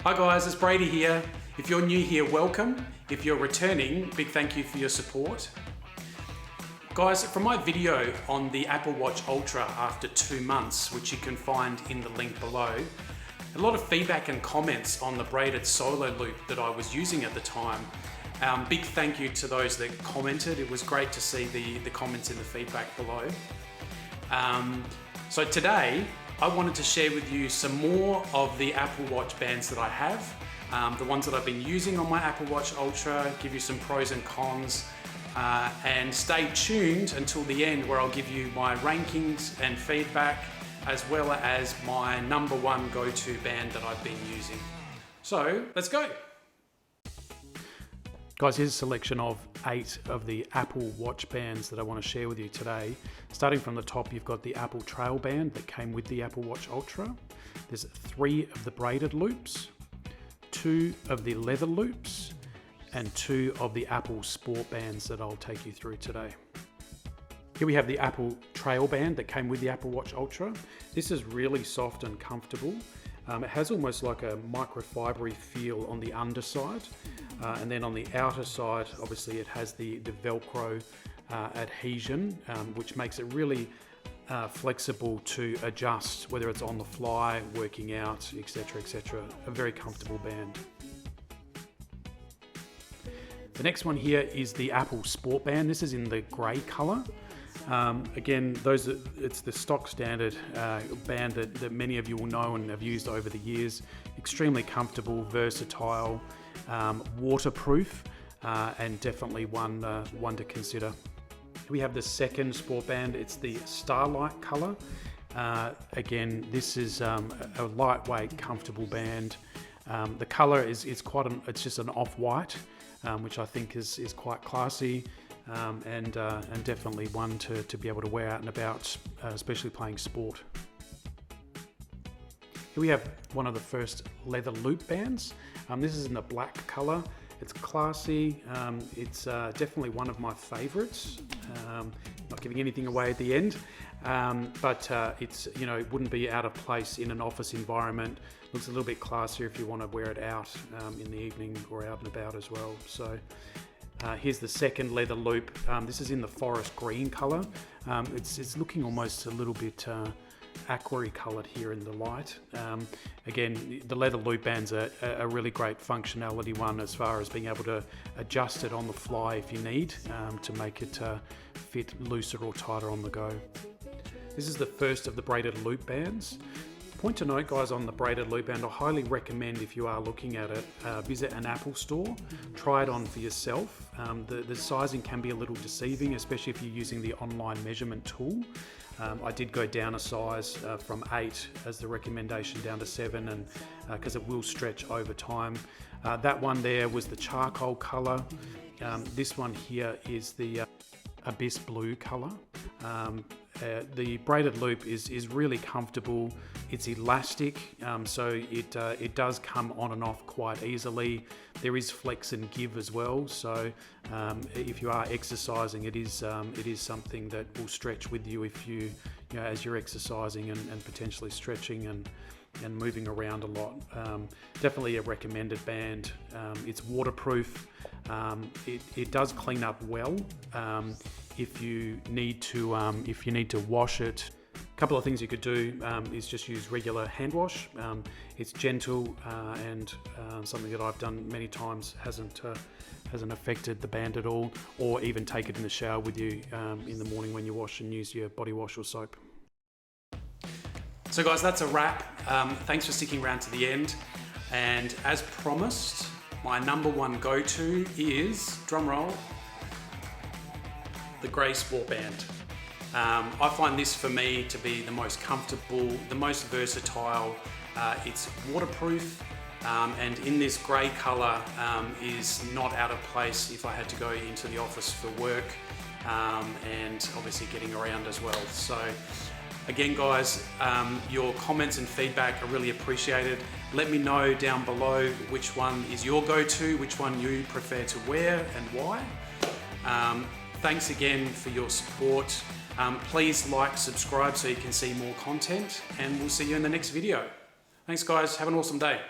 Hi guys, it's Brady here. If you're new here, welcome. If you're returning, big thank you for your support. Guys, from my video on the Apple Watch Ultra after 2 months, which you can find in the link below, a lot of feedback and comments on the braided solo loop that I was using at the time. Big thank you to those that commented. It was great to see the comments in the feedback below. So today, I wanted to share with you some more of the Apple Watch bands that I have, the ones that I've been using on my Apple Watch Ultra, give you some pros and cons, and stay tuned until the end where I'll give you my rankings and feedback, as well as my #1 go-to band that I've been using. So let's go. Guys, here's a selection of 8 of the Apple Watch bands that I want to share with you today. Starting from the top, you've got the Apple Trail band that came with the Apple Watch Ultra. There's 3 of the braided loops, 2 of the leather loops, and 2 of the Apple Sport bands that I'll take you through today. Here we have the Apple Trail band that came with the Apple Watch Ultra. This is really soft and comfortable. It has almost like a microfibery feel on the underside. And then on the outer side, obviously it has the Velcro adhesion, which makes it really flexible to adjust, whether it's on the fly, working out, etc., etc. A very comfortable band. The next one here is the Apple Sport band. This is in the grey colour. Again, it's the stock standard band that many of you will know and have used over the years. Extremely comfortable, versatile, waterproof, and definitely one to consider. We have the second sport band. It's the Starlight colour. Again, this is a lightweight, comfortable band. The colour is it's just an off-white, which I think is quite classy. And definitely one to be able to wear out and about, especially playing sport. Here we have one of the first leather loop bands. This is in the black colour. It's classy. It's definitely one of my favourites. Not giving anything away at the end, but it's, you know, it wouldn't be out of place in an office environment. Looks a little bit classier if you want to wear it out in the evening or out and about as well. So. Here's the second leather loop. This is in the forest green colour. It's looking almost a little bit aqua-y coloured here in the light. Again, the leather loop band's a really great functionality one as far as being able to adjust it on the fly if you need to make it fit looser or tighter on the go. This is the first of the braided loop bands. Point to note, guys, on the braided loop band, I highly recommend, if you are looking at it, visit an Apple store, try it on for yourself. The sizing can be a little deceiving, especially if you're using the online measurement tool. I did go down a size from 8 as the recommendation down to 7, and because it will stretch over time. That one there was the charcoal color. This one here is the abyss blue color. The braided loop is really comfortable. It's elastic, so it does come on and off quite easily. There is flex and give as well, so if you are exercising, it is something that will stretch with you if you know, as you're exercising and potentially stretching and moving around a lot. Definitely a recommended band. It's waterproof. It does clean up well. If you need to wash it. A couple of things you could do is just use regular hand wash. It's gentle and something that I've done many times, hasn't affected the band at all, or even take it in the shower with you in the morning when you wash and use your body wash or soap. So guys, that's a wrap. Thanks for sticking around to the end. And as promised, my #1 go-to is, drumroll, the grey sport band. I find this for me to be the most comfortable, the most versatile. It's waterproof, and in this grey colour is not out of place if I had to go into the office for work, and obviously getting around as well. So again, guys, your comments and feedback are really appreciated. Let me know down below which one is your go-to, which one you prefer to wear and why. Thanks again for your support. Please like, subscribe so you can see more content, and we'll see you in the next video. Thanks guys, have an awesome day.